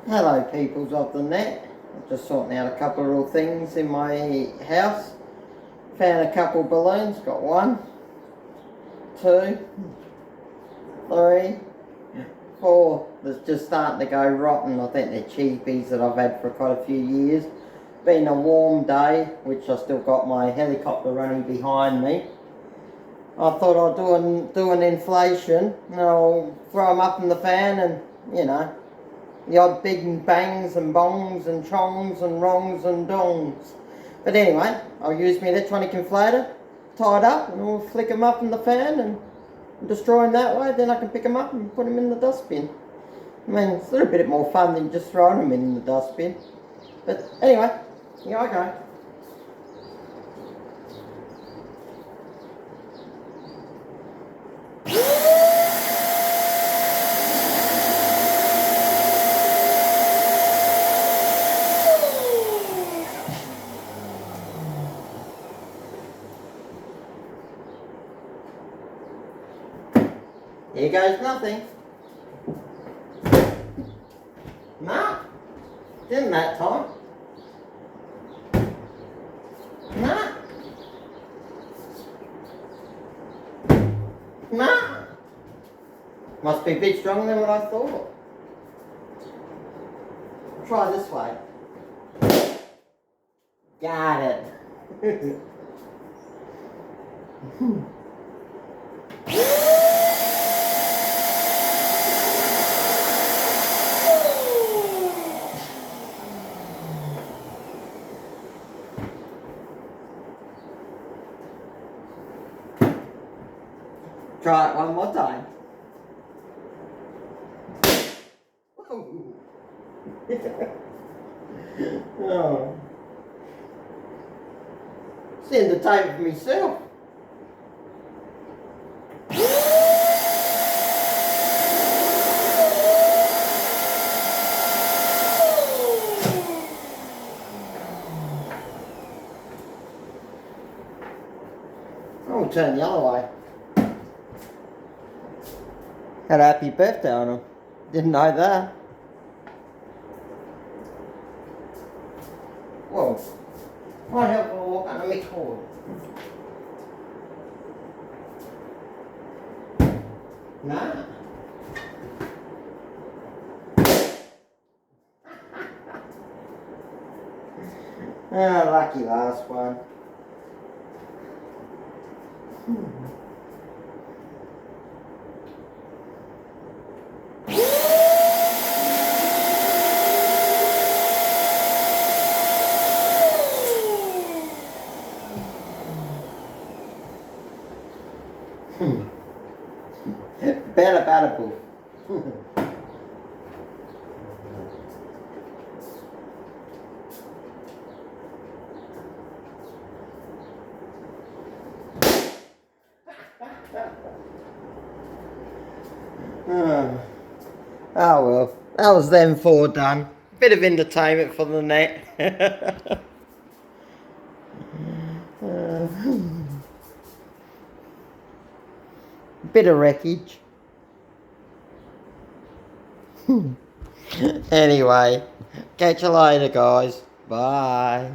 Hello peoples of the net. I'm just sorting out a couple of little things in my house. Found a couple of balloons, got 1, 2, 3, 4 that's just starting to go rotten. I think they're cheapies that I've had for quite a few years. Been a warm day, which I still got my helicopter running behind me. I thought I'd do an inflation and I'll throw them up in the fan and, you know, the odd big bangs and bongs and chongs and rongs and dongs. But anyway, I'll use my electronic inflator, tie it up, and I'll flick them up in the fan and destroy them that way. Then I can pick them up and put them in the dustbin. I mean, it's a little bit more fun than just throwing them in the dustbin. But anyway, here I go. Here goes nothing. Nah, didn't that time. Nah. Nah. Must be a bit stronger than what I thought. Try this way. Got it. Try it one more time. Oh. It's entertainment for myself. I'll turn the other way. Had a happy birthday on him. Didn't know that. Whoa. Might help me walk under my cord. Nah. Ah, lucky last one. Better, better, boo. Oh well, that was them 4 done. Bit of entertainment for the net. Bit of wreckage. Anyway, catch you later guys. Bye.